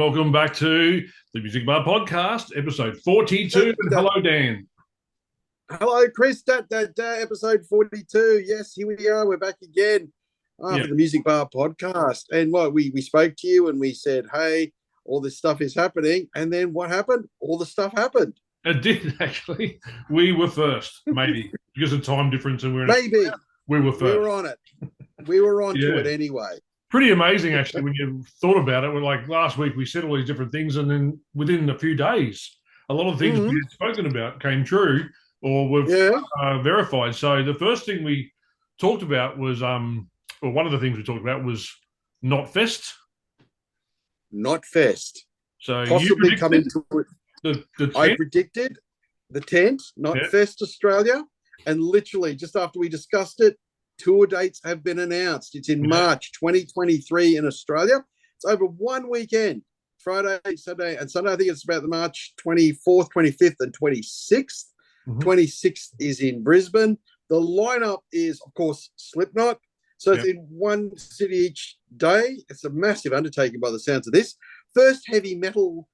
welcome back to the Music Bar Podcast, episode 42. And hello, Dan. Hello, Chris. Episode 42. Yes, here we are. We're back again for the Music Bar Podcast. And we spoke to you and we said, hey, all this stuff is happening. And then what happened? All the stuff happened. It did, actually. We were first, maybe, because of time difference. And we were first. We were on it. We were on to it anyway. Pretty amazing, actually, when you thought about it. We're like, last week we said all these different things, and then within a few days, a lot of things we had spoken about came true or were verified. So the first thing we talked about was, one of the things we talked about was Knotfest. Knotfest. So possibly coming to it. I predicted the tent, Knotfest Australia, and literally just after we discussed it, tour dates have been announced. It's in March 2023 in Australia. It's over one weekend, Friday, Saturday, and Sunday. I think it's about the March 24th, 25th, and 26th. 26th is in Brisbane. The lineup is, of course, Slipknot. So it's in one city each day. It's a massive undertaking by the sounds of this. First heavy metal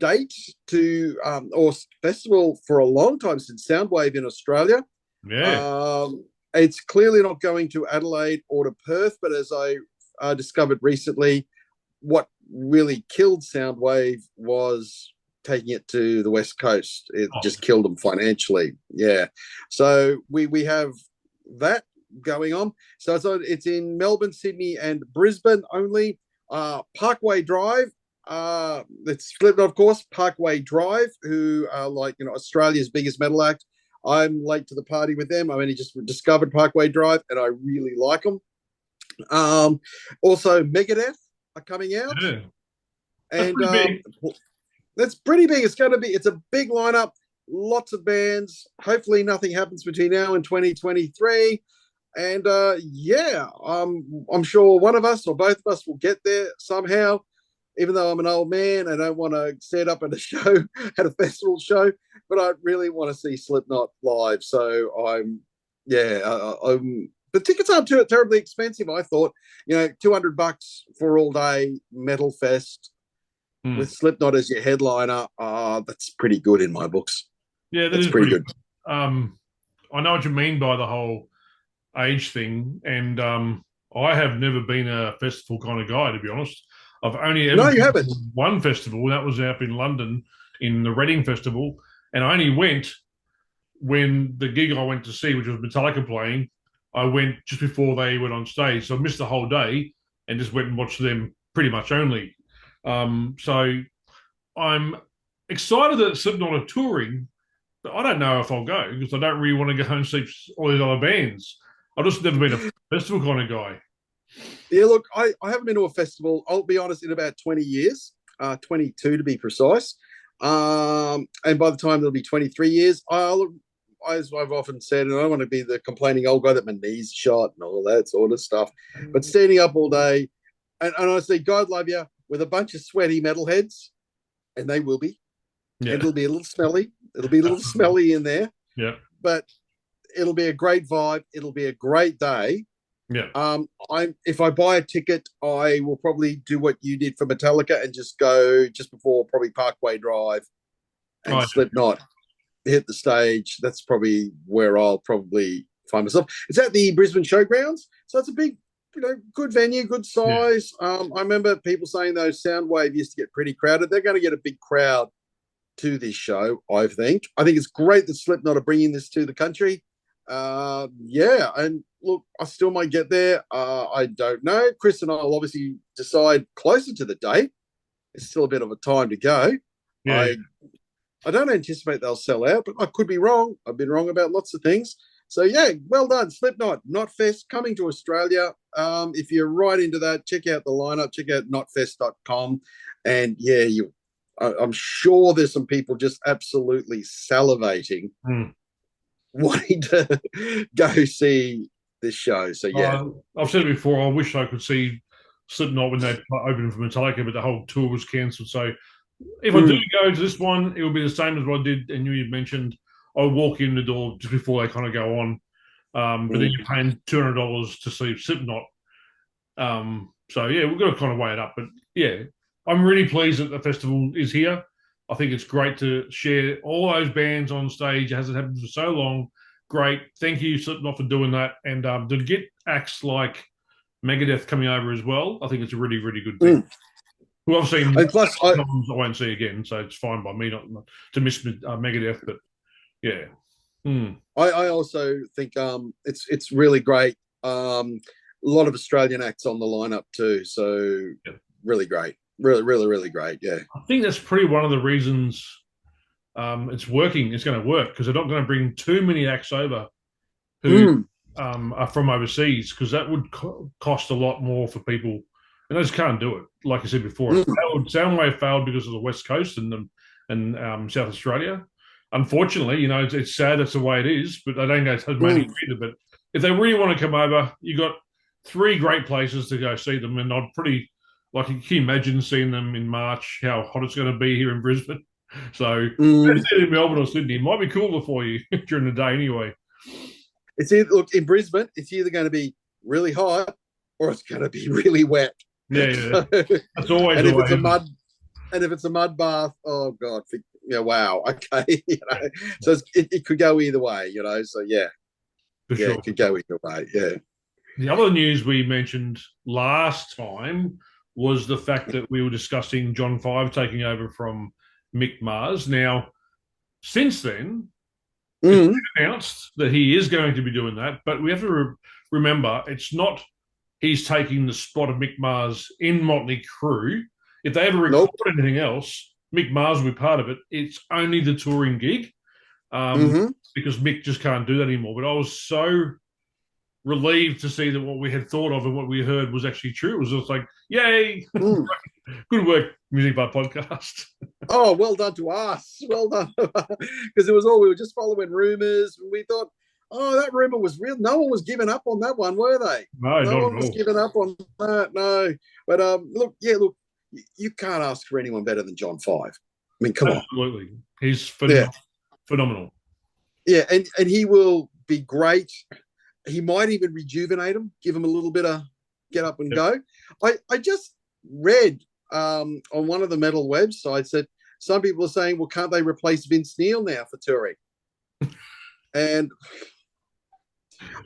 date to or festival for a long time since Soundwave in Australia. It's clearly not going to Adelaide or to Perth, but as I discovered recently, what really killed Soundwave was taking it to the West Coast. It just killed them financially. Yeah. So we have that going on. So it's in Melbourne, Sydney, and Brisbane only. Parkway Drive. It's Slipknot, of course. Parkway Drive, who are Australia's biggest metal act. I'm late to the party with them. I only just discovered Parkway Drive, and I really like them. Also, Megadeth are coming out, and that's pretty big. It's a big lineup, lots of bands. Hopefully, nothing happens between now and 2023. And I'm sure one of us or both of us will get there somehow. Even though I'm an old man, I don't want to stand up at a show, at a festival show, but I really want to see Slipknot live. So the tickets aren't terribly expensive. I thought, $200 for all day metal fest with Slipknot as your headliner. That's pretty good in my books. Yeah, that's pretty good. I know what you mean by the whole age thing, and I have never been a festival kind of guy, to be honest. I've only ever been to one festival, and that was up in London in the Reading Festival, and I only went when the gig I went to see, which was Metallica playing, I went just before they went on stage, so I missed the whole day and just went and watched them pretty much only. So I'm excited that Slipknot are touring, but I don't know if I'll go because I don't really want to go and see all these other bands. I've just never been a festival kind of guy. Yeah, look, I haven't been to a festival, I'll be honest, in about 20 years, 22 to be precise. And by the time it'll be 23 years, as I've often said, and I don't want to be the complaining old guy that my knees shot and all that sort of stuff, but standing up all day, and honestly, God love you, with a bunch of sweaty metalheads, and they will be. Yeah. It'll be a little smelly. It'll be a little smelly in there. Yeah. But it'll be a great vibe. It'll be a great day. Yeah. If I buy a ticket, I will probably do what you did for Metallica and just go just before probably Parkway Drive and Slipknot hit the stage. That's probably where I'll probably find myself. It's at the Brisbane Showgrounds, so it's a big, good venue, good size. Yeah. I remember people saying those Soundwave used to get pretty crowded. They're going to get a big crowd to this show, I think. I think it's great that Slipknot are bringing this to the country. And look, I still might get there. I don't know. Chris and I will obviously decide closer to the date. It's still a bit of a time to go. Yeah. I don't anticipate they'll sell out, but I could be wrong. I've been wrong about lots of things. So, well done. Slipknot, Knotfest, coming to Australia. If you're right into that, check out the lineup. Check out knotfest.com. And, I'm sure there's some people just absolutely salivating wanting to go see this show. So I've said it before, I wish I could see Slipknot when they opened for Metallica, but the whole tour was cancelled. So if I do go to this one, it will be the same as what I did, and you mentioned I'll walk in the door just before they kind of go on. But then you're paying $200 to see Slipknot. We've got to kind of weigh it up. But I'm really pleased that the festival is here. I think it's great to share all those bands on stage. It hasn't happened for so long. Great. Thank you, Slipknot, for doing that. And to get acts like Megadeth coming over as well, I think it's a really, really good thing. Who I've seen plus, I won't see again, so it's fine by me not to miss Megadeth. But yeah, I also think it's really great. A lot of Australian acts on the lineup too, so really great, really great. Yeah, I think that's pretty one of the reasons it's working. It's going to work because they're not going to bring too many acts over who are from overseas, because that would cost a lot more for people, and they just can't do it. Like I said before, Soundwave failed because of the West Coast and South Australia. Unfortunately, it's sad that's the way it is, but they don't go to Tasmania either. But if they really want to come over, you got 3 great places to go see them, and I'd pretty can you imagine seeing them in March? How hot it's going to be here in Brisbane. So in Melbourne or Sydney, it might be cooler for you during the day anyway. It's either, in Brisbane, it's either going to be really hot or it's going to be really wet. Yeah. So, that's always. And if it's a mud bath, oh god, wow, okay, So it could go either way, So sure. It could go either way. Yeah. The other news we mentioned last time was the fact that we were discussing John 5 taking over from Mick Mars. Now, since then, it's been announced that he is going to be doing that, but we have to remember it's not he's taking the spot of Mick Mars in Motley Crüe. If they ever record anything else, Mick Mars will be part of it. It's only the touring gig because Mick just can't do that anymore. But I was so relieved to see that what we had thought of and what we heard was actually true. It was just like, yay! Good work, Music Bar Podcast. Oh, well done to us. Well done. Because it was we were just following rumours. And we thought, that rumour was real. No one was giving up on that one, were they? No one was giving up on that. No. But look, you can't ask for anyone better than John 5. I mean, come on. Absolutely. He's phenomenal. Yeah, and he will be great. He might even rejuvenate him, give him a little bit of get up and go. I just read on one of the metal websites that some people are saying, well, can't they replace Vince Neil now for touring? And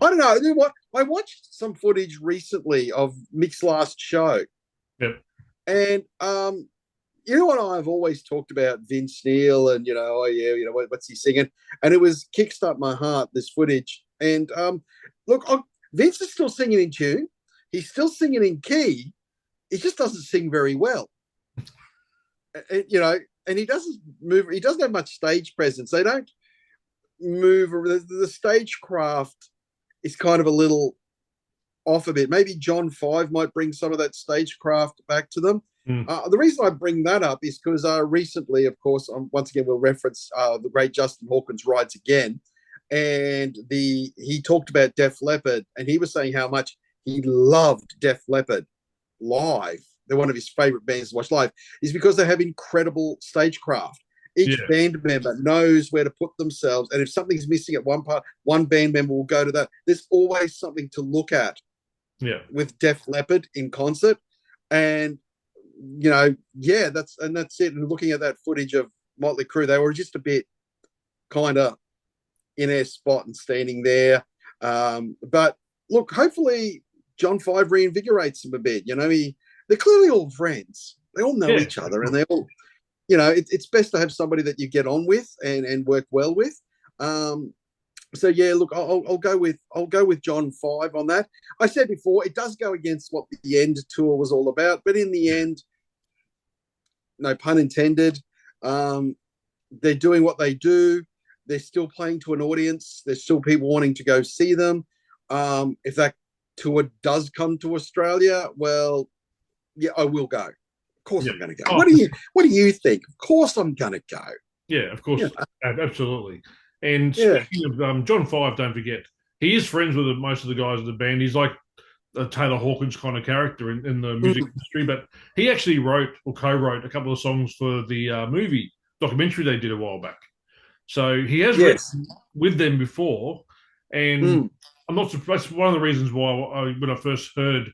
I don't know. You know what? I watched some footage recently of Mick's last show. Yep. And you know what I've always talked about Vince Neil and, what's he singing? And it was Kickstart My Heart, this footage. And look, Vince is still singing in tune. He's still singing in key. He just doesn't sing very well. And he doesn't move. He doesn't have much stage presence. They don't move. The stagecraft is kind of a little off a bit. Maybe John 5 might bring some of that stagecraft back to them. The reason I bring that up is because recently, of course, once again, we'll reference the great Justin Hawkins Rides Again. And he talked about Def Leppard, and he was saying how much he loved Def Leppard live. They're one of his favorite bands to watch live, is because they have incredible stagecraft. Each band member knows where to put themselves, and if something's missing at one part, one band member will go to that. There's always something to look at with Def Leppard in concert. And that's it. And looking at that footage of Motley Crüe, they were just a bit kind of in their spot and standing there. But look, hopefully John 5 reinvigorates them a bit. They're clearly all friends. They all know each other, and they all, it's best to have somebody that you get on with and work well with. So look, I'll go with John 5 on that. I said before, it does go against what the End tour was all about, but in the end, no pun intended, they're doing what they do. They're still playing to an audience. There's still people wanting to go see them. If that tour does come to Australia, well, I will go. Of course I'm going to go. Oh. What do you think? Of course I'm going to go. Yeah, of course. Absolutely. And speaking of John 5, don't forget, he is friends with most of the guys in the band. He's like a Taylor Hawkins kind of character in the music industry, but he actually wrote or co-wrote a couple of songs for the movie documentary they did a while back. So he has written with them before, and I'm not surprised. That's one of the reasons why when I first heard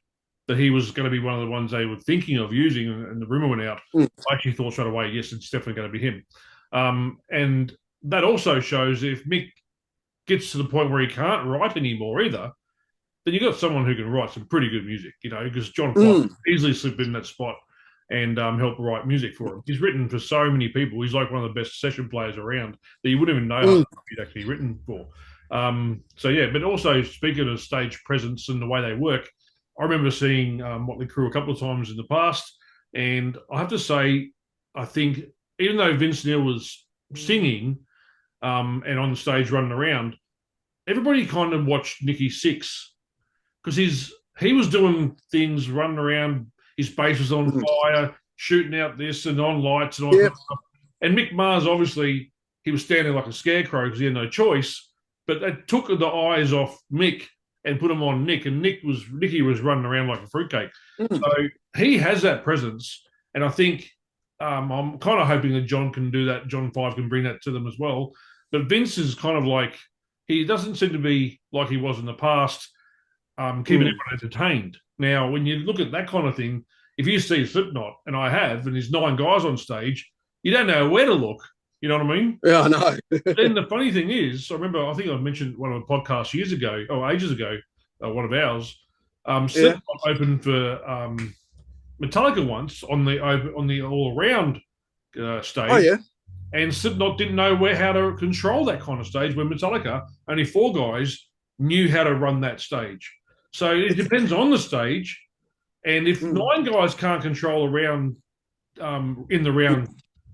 that he was going to be one of the ones they were thinking of using, and the rumor went out, I actually thought straight away, yes, it's definitely going to be him. And that also shows if Mick gets to the point where he can't write anymore either, then you've got someone who can write some pretty good music, because John Fife easily slipped in that spot and help write music for him. He's written for so many people. He's like one of the best session players around that you wouldn't even know how he'd actually written for. But also speaking of stage presence and the way they work, I remember seeing Motley Crüe a couple of times in the past, and I have to say, I think even though Vince Neil was singing and on the stage running around, everybody kind of watched Nicky Sixx because he was doing things, running around. His bass was on fire, shooting out this and on lights and all that stuff. And Mick Mars, obviously, he was standing like a scarecrow because he had no choice. But they took the eyes off Mick and put them on Nick, and Nicky was running around like a fruitcake. So he has that presence, and I think I'm kind of hoping that John can do that. John Five can bring that to them as well. But Vince is kind of like, he doesn't seem to be like he was in the past, keeping everyone entertained. Now, when you look at that kind of thing, if you see Slipknot, and I have, and there's 9 guys on stage, you don't know where to look. You know what I mean? Yeah, I know. Then the funny thing is, I think I mentioned one of the podcasts ages ago, one of ours. Slipknot opened for Metallica once on the all around stage. Oh yeah. And Slipknot didn't know how to control that kind of stage. When Metallica, only 4 guys knew how to run that stage. So it depends on the stage, and if 9 guys can't control a round in the round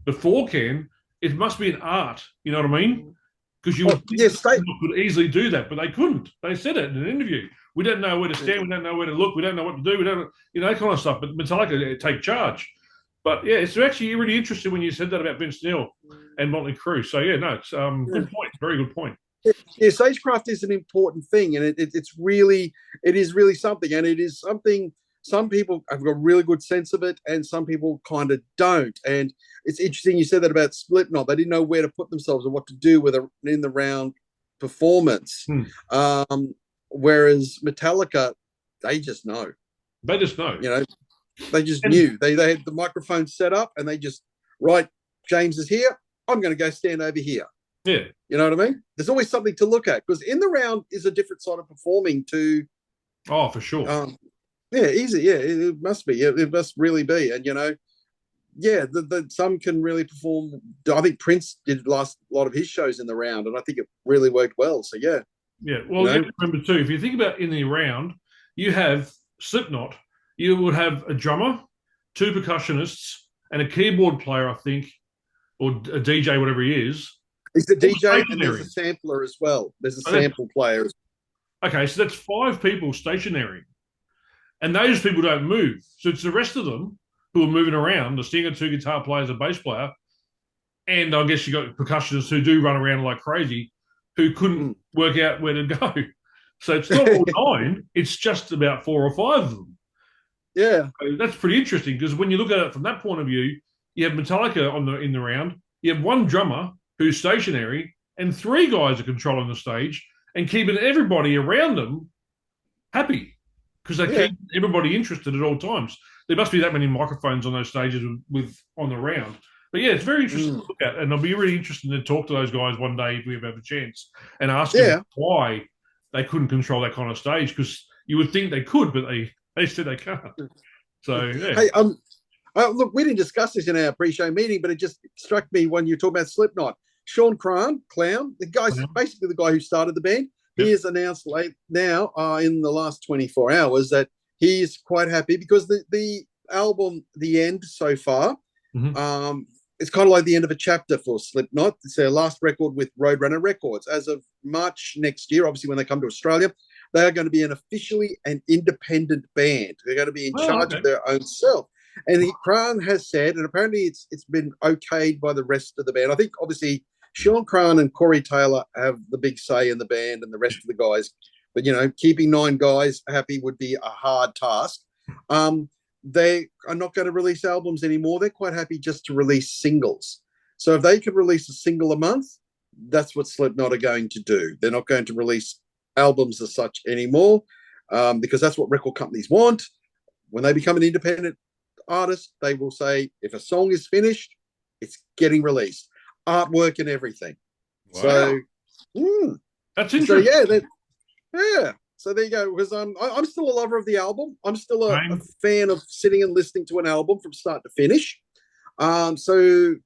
before it must be an art. You know what I mean? Because you could easily do that, but they couldn't. They said it in an interview. We don't know where to stand. We don't know where to look. We don't know what to do. We don't, that kind of stuff. But Metallica take charge. But yeah, it's actually really interesting when you said that about Vince Neil and Motley Crüe. So yeah, no, it's good point. Very good point. Yeah, stagecraft is an important thing, and it is really something, and it is something some people have got a really good sense of it, and some people kind of don't. And it's interesting you said that about Slipknot. They didn't know where to put themselves or what to do with an in the round performance. Whereas Metallica, they just know. They just know. They just knew. They had the microphone set up, and they just, right, James is here. I'm going to go stand over here. Yeah. You know what I mean? There's always something to look at, because in the round is a different side of performing to. Oh, for sure. Yeah, easy. Yeah, it must be. It must really be. And, some can really perform. I think Prince did last lot of his shows in the round, and I think it really worked well. So, yeah. Yeah. Well, remember, too, if you think about in the round, you have Slipknot, you would have a drummer, 2 percussionists, and a keyboard player, I think, or a DJ, whatever he is. He's the DJ, and there's a sampler as well. There's a sample player. Okay, so that's 5 people stationary. And those people don't move. So it's the rest of them who are moving around, the singer, 2 guitar players, a bass player. And I guess you got percussionists who do run around like crazy, who couldn't work out where to go. So it's not all 9, it's just about 4 or 5 of them. Yeah. So that's pretty interesting, because when you look at it from that point of view, you have Metallica in the round, you have 1 drummer who's stationary, and 3 guys are controlling the stage and keeping everybody around them happy, because they keep everybody interested at all times. There must be that many microphones on those stages on the round. But yeah, it's very interesting to look at, and it'll be really interesting to talk to those guys one day if we ever have a chance and ask them why they couldn't control that kind of stage, because you would think they could, but they said they can't. So yeah. Hey, look, we didn't discuss this in our pre-show meeting, but it just struck me when you talk about Slipknot. Sean Clown, the guy's basically the guy who started the band. He has announced now in the last 24 hours that he is quite happy, because the album, The End, so far, it's kind of like the end of a chapter for Slipknot. It's their last record with Roadrunner Records. As of March next year, obviously when they come to Australia, they are going to be officially an independent band. They're going to be in charge of their own self. And Cran has said, and apparently it's been okayed by the rest of the band. I think obviously Sean Cran and Corey Taylor have the big say in the band, and the rest of the guys. But, keeping 9 guys happy would be a hard task. They are not going to release albums anymore. They're quite happy just to release singles. So if they could release a single a month, that's what Slipknot are going to do. They're not going to release albums as such anymore, because that's what record companies want. when they become an independent artist, they will say if a song is finished, it's getting released, artwork and everything. Wow. So that's interesting. So yeah. So there you go. Because I'm still a lover of the album. I'm still a fan of sitting and listening to an album from start to finish. So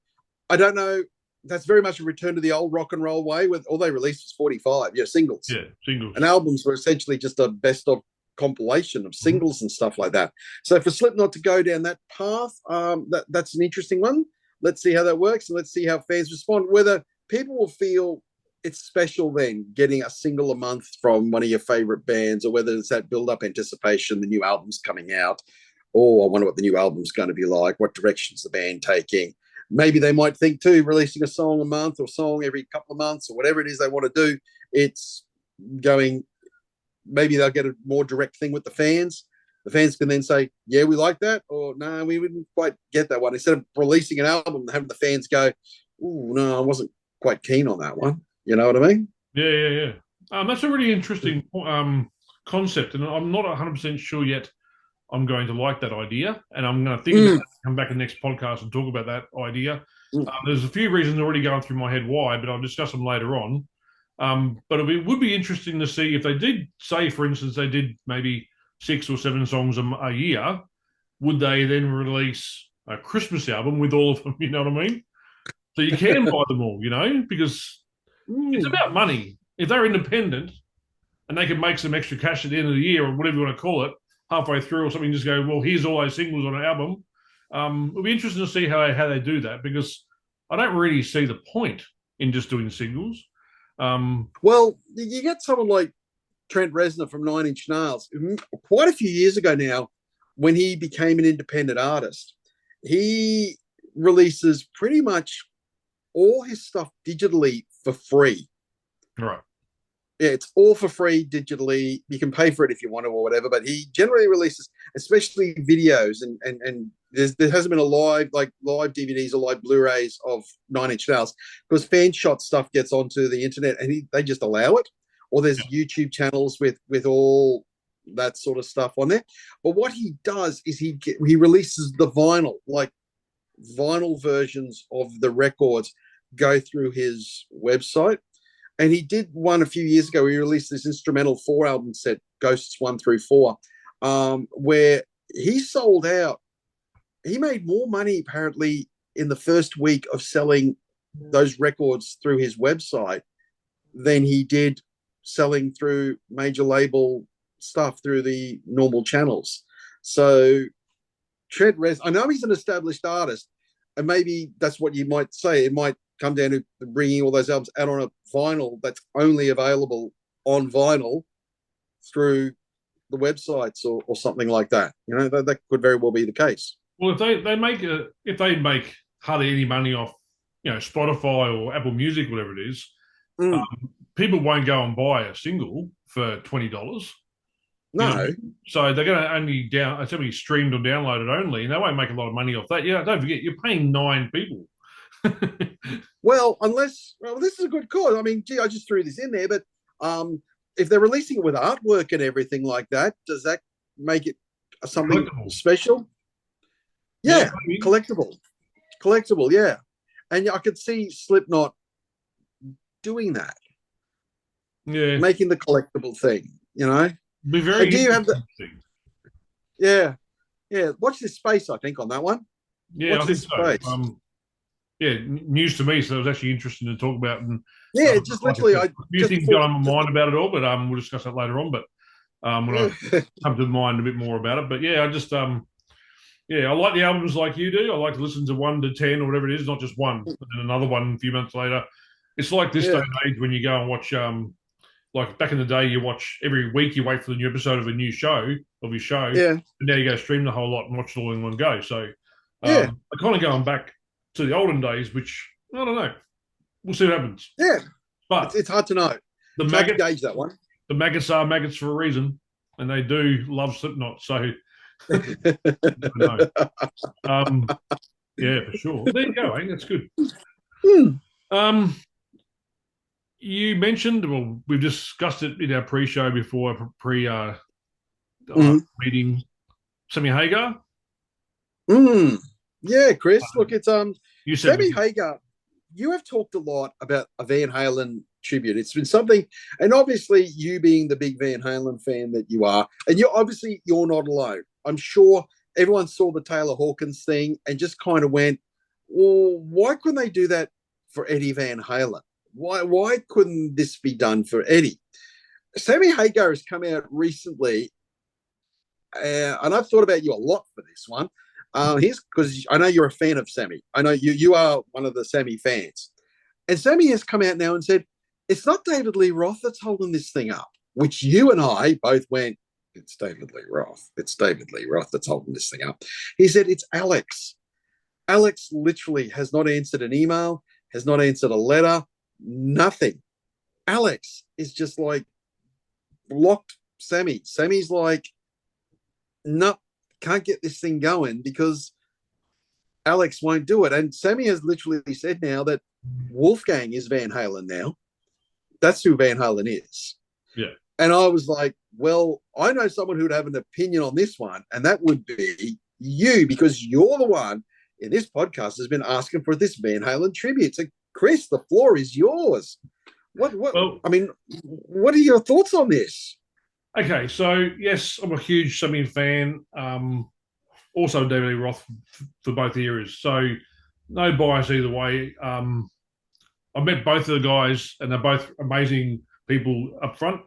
I don't know. That's very much a return to the old rock and roll way. With all they released was 45, singles. Yeah, singles. And albums were essentially just a best of compilation of singles and stuff like that. So for Slipknot to go down that path, that's an interesting one. Let's see how that works, and let's see how fans respond. Whether people will feel it's special then getting a single a month from one of your favorite bands, or whether it's that build-up anticipation, the new album's coming out. Oh, I wonder what the new album's going to be like. What direction's the band taking? Maybe they might think too, releasing a song a month or song every couple of months or whatever it is they want to do. It's going, maybe they'll get a more direct thing with the fans. The fans can then say, yeah, we like that, or no, we wouldn't quite get that one. Instead of releasing an album and having the fans go, oh, no, I wasn't quite keen on that one. You know what I mean? Yeah. That's a really interesting concept, and I'm not 100% sure yet I'm going to like that idea, and I'm going to think about it, come back in the next podcast and talk about that idea. There's a few reasons already going through my head why, but I'll discuss them later on. But it would be interesting to see if they did, say, for instance, they did maybe 6 or 7 songs a year, would they then release a Christmas album with all of them, you know what I mean? So you can buy them all, because it's about money. If they're independent and they can make some extra cash at the end of the year, or whatever you want to call it, halfway through or something, just go, well, here's all those singles on an album. It'll be interesting to see how they do that, because I don't really see the point in just doing singles. Well, you get someone like Trent Reznor from Nine Inch Nails, quite a few years ago now, when he became an independent artist, he releases pretty much all his stuff digitally for free. Right. Yeah, it's all for free digitally. You can pay for it if you want to or whatever, but he generally releases, especially videos, and there hasn't been a live DVDs or live Blu-rays of Nine Inch Nails, because fan shot stuff gets onto the internet and they just allow it. Or there's YouTube channels with all that sort of stuff on there. But what he does is he releases the vinyl versions of the records go through his website. And he did one a few years ago. He released this instrumental 4-album set, Ghosts 1 through 4, where he sold out. He made more money apparently in the first week of selling those records through his website than he did selling through major label stuff through the normal channels. So Trent Reznor, I know he's an established artist, and maybe that's what you might say. It might come down to bringing all those albums out on a vinyl that's only available on vinyl through the websites or something like that. That could very well be the case. Well, if they make hardly any money off, Spotify or Apple Music, whatever it is, people won't go and buy a single for $20. No. So they're going to only it's only streamed or downloaded only, and they won't make a lot of money off that. Yeah, don't forget, you're paying 9 people. Well, this is a good cause. I mean, gee, I just threw this in there, but if they're releasing it with artwork and everything like that, does that make it something special? Yeah, collectible, yeah. And I could see Slipknot doing that. Yeah, making the collectible thing. Be very. Do you have the? Yeah. Watch this space. I think on that one. Yeah, watch this space. News to me, so it was actually interesting to talk about. And just literally, a few things got on my mind about it all, but we'll discuss that later on. But when I come to mind a bit more about it, but I just I like the albums like you do. I like to listen to 1 to 10 or whatever it is, not just one, and then another one a few months later. It's like this day and age when you go and watch. Like back in the day, you watch every week. You wait for the new episode of your show. And now you go stream the whole lot and watch it all in one go. So I kind of going back to the olden days, which I don't know. We'll see what happens. Yeah, but it's hard to know. It's hard to gauge that one. The maggots are maggots for a reason, and they do love Slipknot. So for sure. There you go. That's good. You mentioned, well, we've discussed it in our pre-show before, meeting, Sammy Hagar. Yeah, Chris. Look, it's you said Sammy Hagar. You have talked a lot about a Van Halen tribute. It's been something, and obviously you being the big Van Halen fan that you are, and you're not alone. I'm sure everyone saw the Taylor Hawkins thing and just kind of went, well, why couldn't they do that for Eddie Van Halen? Why couldn't this be done for Eddie? Sammy Hagar has come out recently, and I've thought about you a lot for this one. Here's because I know you're a fan of Sammy. I know you are one of the Sammy fans. And Sammy has come out now and said, it's not David Lee Roth that's holding this thing up, which you and I both went, it's David Lee Roth. It's David Lee Roth that's holding this thing up. He said, it's Alex. Alex literally has not answered an email, has not answered a letter, nothing. Alex is just like blocked Sammy. Sammy's like, no, can't get this thing going because Alex won't do it. And Sammy has literally said now that Wolfgang is Van Halen now. That's who Van Halen is. Yeah. And I was like, well, I know someone who would have an opinion on this one, and that would be you, because you're the one in this podcast has been asking for this Van Halen tribute. So, Chris, the floor is yours. What are your thoughts on this? Okay, so yes, I'm a huge Sammy fan. Also, David Lee Roth for both eras. So no bias either way. I met both of the guys, and they're both amazing people up front.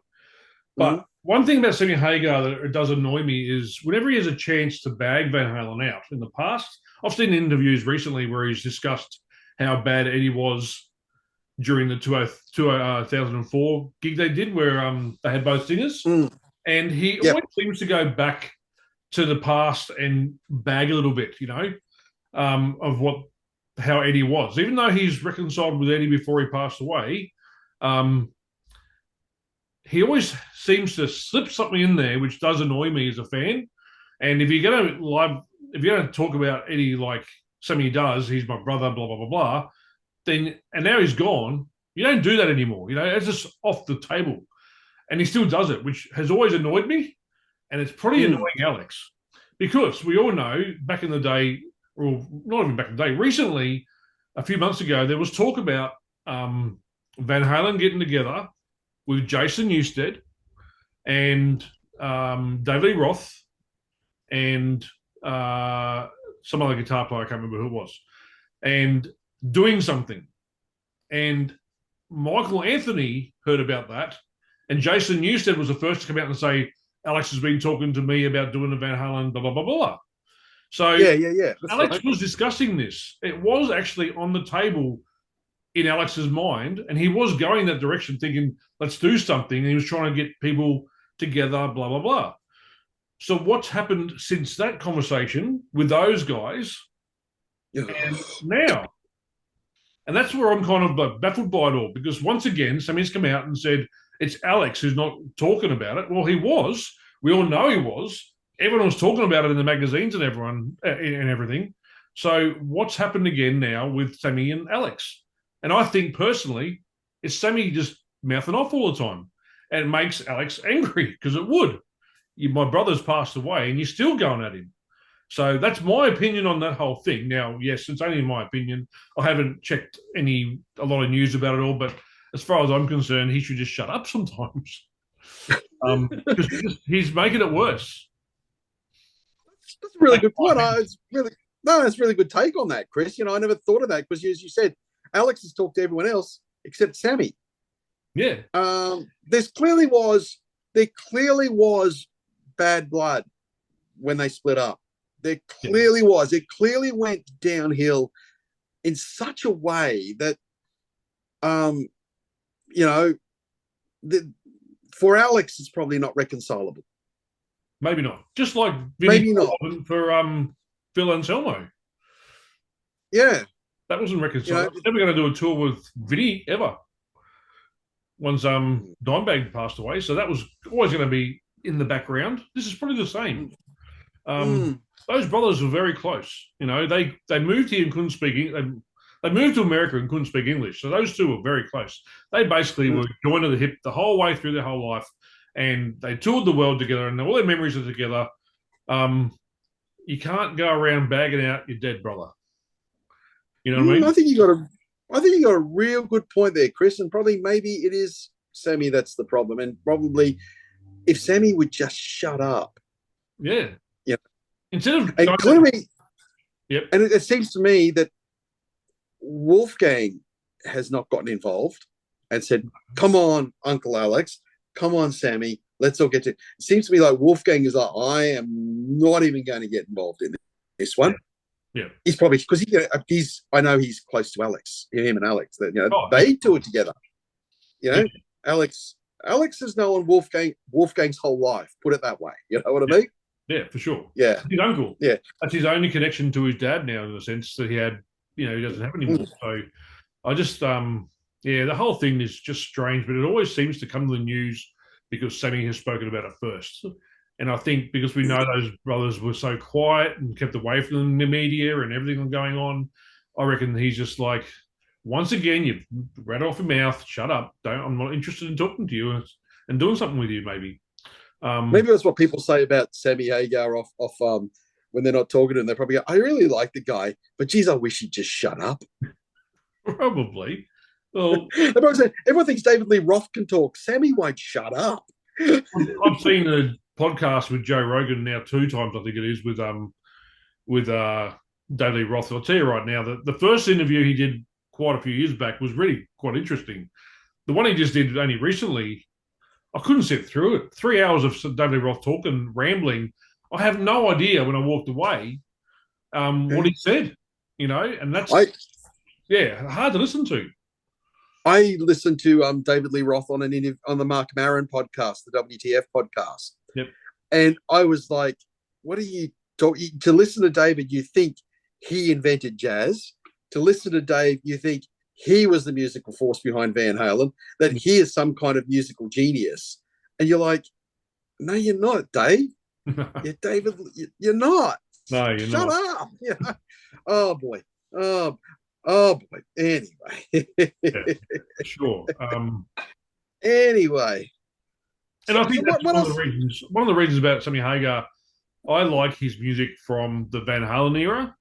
But one thing about Sammy Hagar that it does annoy me is whenever he has a chance to bag Van Halen out in the past, I've seen interviews recently where he's discussed how bad Eddie was during the 2004 gig they did where they had both singers. And he always seems to go back to the past and bag a little bit, of how Eddie was. Even though he's reconciled with Eddie before he passed away, he always seems to slip something in there, which does annoy me as a fan. And if you're going to talk about Eddie like Sammy does, he's my brother, blah, blah, blah, blah, then, and now he's gone, you don't do that anymore. It's just off the table. And he still does it, which has always annoyed me. And it's probably annoying Alex. Because we all know back in the day, or not even back in the day, recently, a few months ago, there was talk about Van Halen getting together with Jason Newsted and David Lee Roth and some other guitar player, I can't remember who it was, and doing something. And Michael Anthony heard about that, and Jason Newsted was the first to come out and say, Alex has been talking to me about doing the Van Halen, blah, blah, blah, blah. So yeah. Alex was discussing this. It was actually on the table in Alex's mind, and he was going that direction thinking, let's do something. And he was trying to get people together, blah, blah, blah. So what's happened since that conversation with those guys and now? And that's where I'm kind of baffled by it all, because once again, Sammy's come out and said, it's Alex who's not talking about it. Well, he was. We all know he was. Everyone was talking about it in the magazines and everything. So what's happened again now with Sammy and Alex? And I think personally, it's Sammy just mouthing off all the time. And it makes Alex angry, because it would. My brother's passed away and you're still going at him. So that's my opinion on that whole thing. Now, yes, it's only my opinion. I haven't checked a lot of news about it all, but as far as I'm concerned, he should just shut up sometimes. Because he's making it worse. That's a really good point. It's a really good take on that, Chris. I never thought of that, because as you said, Alex has talked to everyone else except Sammy. Yeah. There clearly was bad blood when they split up. There clearly was. It clearly went downhill in such a way that, for Alex, it's probably not reconcilable. Maybe not. Just like maybe not for Phil Anselmo. Yeah, that wasn't reconcilable. Never going to do a tour with Vinny ever. Once Dimebag passed away, so that was always going to be in the background. This is probably the same. Those brothers were very close. They moved here and couldn't speak. They moved to America and couldn't speak English. So those two were very close. They basically were joined at the hip the whole way through their whole life, and they toured the world together, and all their memories are together. you can't go around bagging out your dead brother. You know what I mean? I think you got a real good point there, Chris, and probably maybe it is Sammy that's the problem, and probably if Sammy would just shut up, yeah, instead of and clearly, yep, and it seems to me that Wolfgang has not gotten involved and said, "Come on, Uncle Alex, come on, Sammy, let's all get to." It seems to me like Wolfgang is like, "I am not even going to get involved in this one." Yeah, he's probably because I know he's close to Alex, him and Alex. That they toured together. Alex has known Wolfgang's whole life. Put it that way. You know what I mean? Yeah, for sure. Yeah, his uncle. Yeah, that's his only connection to his dad now, in the sense that he had. He doesn't have anymore. So I just, the whole thing is just strange. But it always seems to come to the news because Sammy has spoken about it first. And I think because we know those brothers were so quiet and kept away from the media and everything going on, I reckon he's just like, once again, you've read off your mouth, shut up. I'm not interested in talking to you and doing something with you, maybe. Maybe that's what people say about Sammy Hagar off when they're not talking to him. They probably go, I really like the guy, but geez, I wish he'd just shut up. Probably. Well, everyone thinks David Lee Roth can talk. Sammy won't shut up. I've seen a podcast with Joe Rogan now 2 times, I think it is, with David Lee Roth. I'll tell you right now that the first interview he did quite a few years back was really quite interesting. The one he just did only recently, I couldn't sit through it. 3 hours of David Lee Roth talking, rambling. I have no idea when I walked away what he said, and that's hard to listen to. I listened to David Lee Roth on the Mark Maron podcast, the WTF podcast. Yep. And I was like, what are you talking? To listen to David, you think he invented jazz. To listen to Dave, you think he was the musical force behind Van Halen, that he is some kind of musical genius. And you're like, no, you're not, Dave. Yeah, David, you're not. No, you're Shut not. up. Yeah. Oh, boy. Oh, boy. Anyway. Sure. Anyway. And I think that's one of the reasons about Sammy Hagar, I like his music from the Van Halen era.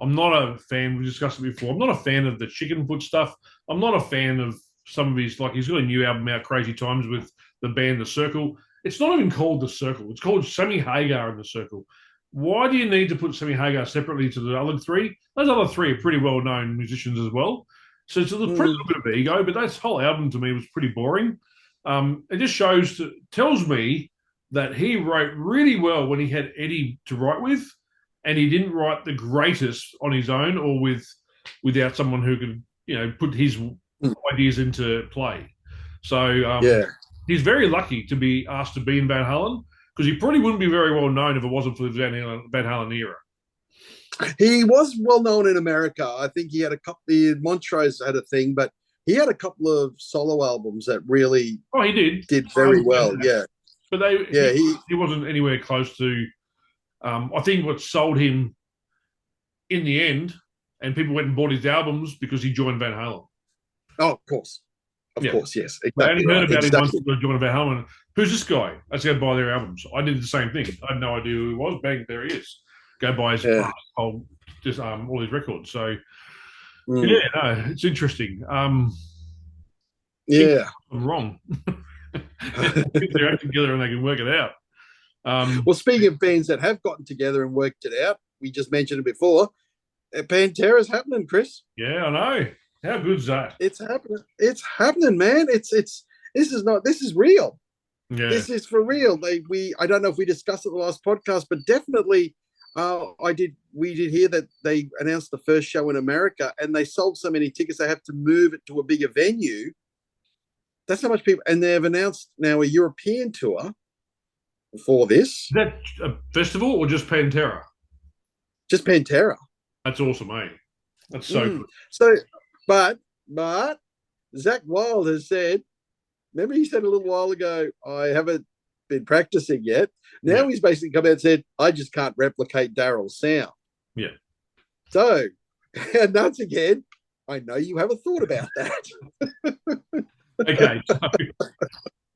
I'm not a fan, we discussed it before, I'm not a fan of the chicken foot stuff. I'm not a fan of some of his, like he's got a new album out, Crazy Times, with the band The Circle. It's not even called The Circle. It's called Sammy Hagar and The Circle. Why do you need to put Sammy Hagar separately to the other 3? Those other 3 are pretty well-known musicians as well. So it's a pretty little bit of ego, but that whole album to me was pretty boring. It just tells me that he wrote really well when he had Eddie to write with, and he didn't write the greatest on his own or without someone who could, put his ideas into play. So he's very lucky to be asked to be in Van Halen, because he probably wouldn't be very well known if it wasn't for the Van Halen era. He was well known in America. I think he had a couple. Montrose had a thing, but he had a couple of solo albums that really he did very well. Yeah, but he wasn't anywhere close to. I think what sold him in the end, and people went and bought his albums because he joined Van Halen. Oh, of course, yes. Exactly. I only heard about him once he joined Van Halen. Who's this guy? Let's go buy their albums. I did the same thing. I had no idea who he was. Bang, there he is. Go buy his all his records. So it's interesting. I'm wrong. They're acting together and they can work it out. Well, speaking of bands that have gotten together and worked it out, we just mentioned it before. Pantera's happening, Chris. Yeah, I know. How good's that? It's happening. It's happening, man. This is real. Yeah. This is for real. I don't know if we discussed it in the last podcast, but definitely we did hear that they announced the first show in America, and they sold so many tickets they have to move it to a bigger venue. That's how much people, and they've announced now a European tour for this. Is that a festival or just Pantera? Just Pantera. That's awesome, mate. That's so good. So, but Zakk Wylde has said, remember he said a little while ago, I haven't been practicing yet. Now he's basically come out and said, I just can't replicate Daryl's sound. Yeah. So, and once again, I know you haven't thought about that. Okay. So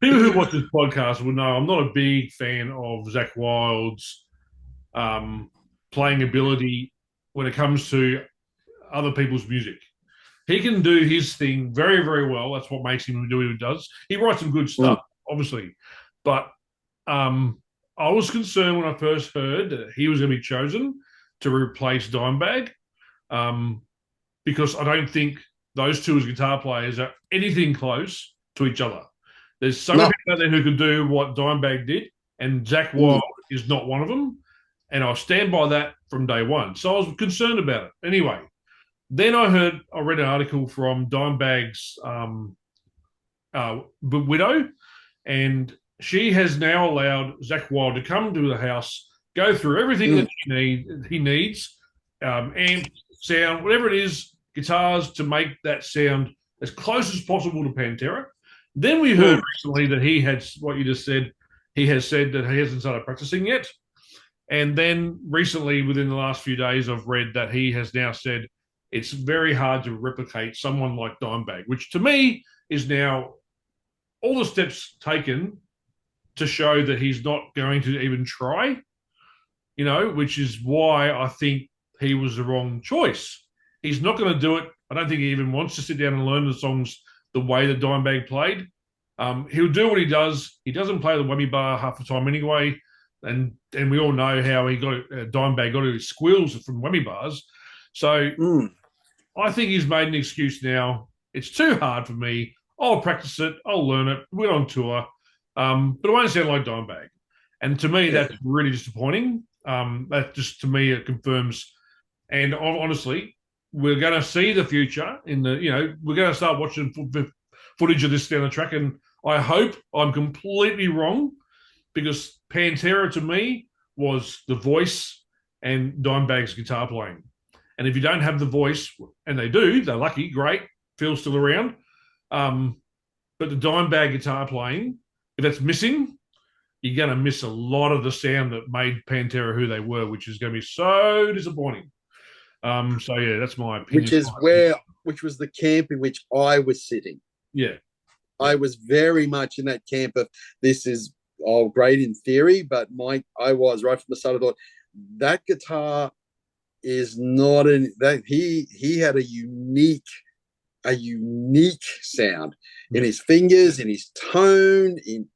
people who watch this podcast will know I'm not a big fan of Zakk Wylde's playing ability when it comes to other people's music. He can do his thing very, very well. That's what makes him do what he does. He writes some good stuff, obviously. But I was concerned when I first heard that he was going to be chosen to replace Dimebag, because I don't think those two as guitar players are anything close to each other. There's so many people out there who could do what Dimebag did, and Zakk Wylde is not one of them. And I'll stand by that from day one. So I was concerned about it. Anyway, then I read an article from Dimebag's widow, and she has now allowed Zakk Wylde to come to the house, go through everything that he needs, amp, sound, whatever it is, guitars, to make that sound as close as possible to Pantera. Then we heard recently that he had, what you just said, he has said that he hasn't started practicing yet. And then recently, within the last few days, I've read that he has now said it's very hard to replicate someone like Dimebag, which to me is now all the steps taken to show that he's not going to even try, which is why I think he was the wrong choice. He's not going to do it. I don't think he even wants to sit down and learn the songs the way that Dimebag played. He'll do what he does. He doesn't play the whammy bar half the time anyway. And we all know how he got Dimebag got his squeals from whammy bars. So I think he's made an excuse now. It's too hard for me. I'll practice it. I'll learn it. We're on tour. But it won't sound like Dimebag. And to me, that's really disappointing. That just, to me, it confirms. And honestly, we're going to see the future we're going to start watching footage of this down the track. And I hope I'm completely wrong, because Pantera to me was the voice and Dimebag's guitar playing. And if you don't have the voice, and they do, they're lucky, great, Phil's still around. But the Dimebag guitar playing, if that's missing, you're going to miss a lot of the sound that made Pantera who they were, which is going to be so disappointing. So yeah, that's my opinion. Which was the camp in which I was sitting. Yeah. I was very much in that camp of, this is great in theory, but I was right from the start. I thought that guitar is not that he had a unique sound in his fingers, in his tone, in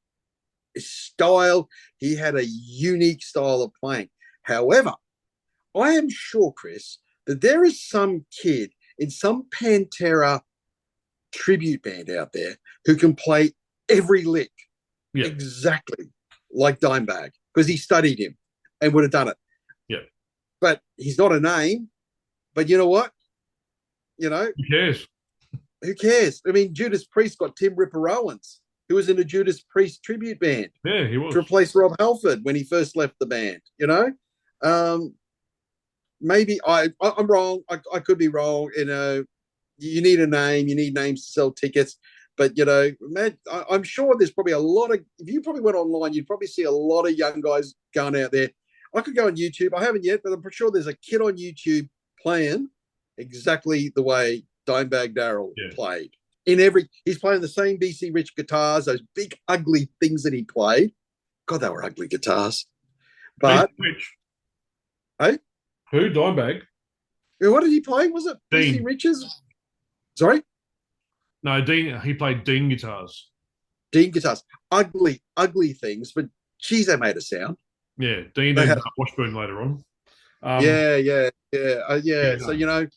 his style. He had a unique style of playing. However, I am sure, Chris, that there is some kid in some Pantera tribute band out there who can play every lick exactly like Dimebag, because he studied him and would have done it. Yeah. But he's not a name. But you know what? Who cares? Who cares? I mean, Judas Priest got Tim Ripper Owens, who was in a Judas Priest tribute band. Yeah, he was. To replace Rob Halford when he first left the band, Maybe I'm wrong. I could be wrong. You need a name. You need names to sell tickets. But, man, I'm sure there's probably a lot of, if you probably went online, you'd probably see a lot of young guys going out there. I could go on YouTube. I haven't yet, but I'm pretty sure there's a kid on YouTube playing exactly the way Dimebag Darrell played. He's playing the same BC Rich guitars, those big, ugly things that he played. God, they were ugly guitars. But, hey? Who? Dimebag? What did he play? Was it Dean. BC Rich's? Sorry? No, Dean. He played Dean guitars. Dean guitars. Ugly, ugly things, but geez, they made a sound. Yeah, Dean had Washburn later on. Yeah. So,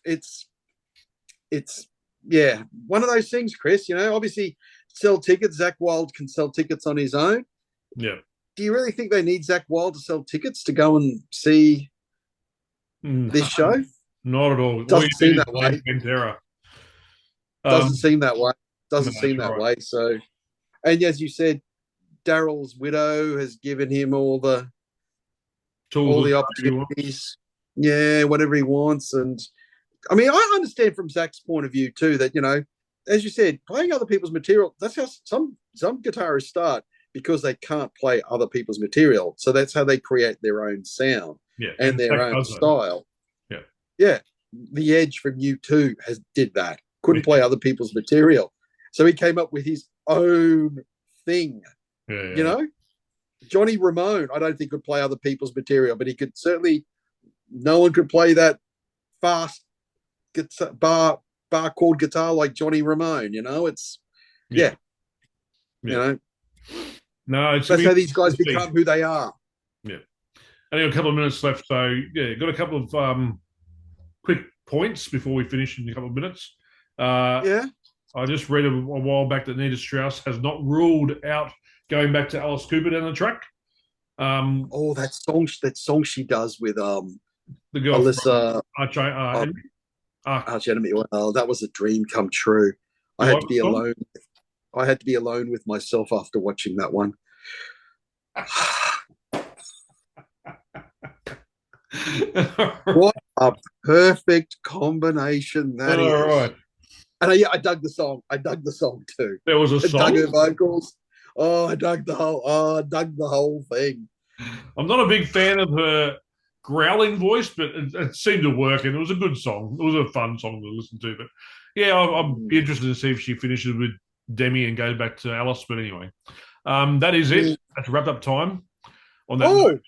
it's one of those things, Chris. Obviously, sell tickets. Zakk Wylde can sell tickets on his own. Yeah. Do you really think they need Zakk Wylde to sell tickets to go and see this show? Not at all. Doesn't seem that way. Pantera. Doesn't seem that way. Doesn't seem that way. So, and as you said, Darrell's widow has given him all the opportunities. Yeah, whatever he wants. And I mean, I understand from Zach's point of view too that, as you said, playing other people's material, that's how some guitarists start, because they can't play other people's material. So that's how they create their own sound and their own style. Yeah. Yeah. The Edge from U2 did that. Couldn't play other people's material. So he came up with his own thing, Johnny Ramone, I don't think could play other people's material, but he could certainly. No one could play that fast guitar, bar chord guitar like Johnny Ramone. It's yeah. No, that's how these guys become who they are. Yeah. Only a couple of minutes left, so got a couple of quick points before we finish in a couple of minutes. I just read a while back that Nita Strauss has not ruled out going back to Alice Cooper down the track. That song she does with the girl Alyssa Arch Enemy. Well, that was a dream come true. I had to be alone. I had to be alone with myself after watching that one. What a perfect combination that is. Right. And I dug the song. I dug the song too. There was a song. I dug her vocals. I dug the whole thing. I'm not a big fan of her growling voice, but it seemed to work, and it was a good song. It was a fun song to listen to. But yeah, I'll be interested to see if she finishes with Demi and goes back to Alice. But anyway, that is it. That's wrapped up time. On that note.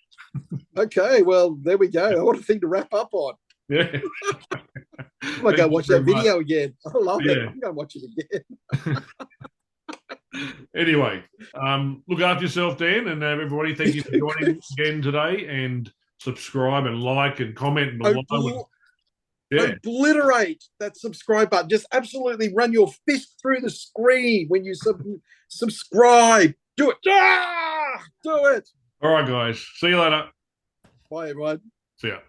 Okay. Well, there we go. What a thing to wrap up on. Yeah. I'm going to go watch that video again. I love it. I'm going to watch it again. Anyway, look after yourself, Dan, and everybody. Thank you for joining again today. And subscribe and like and comment below. Obliterate that subscribe button. Just absolutely run your fist through the screen when you subscribe. Do it. Do it. All right, guys. See you later. Bye, everyone. See ya.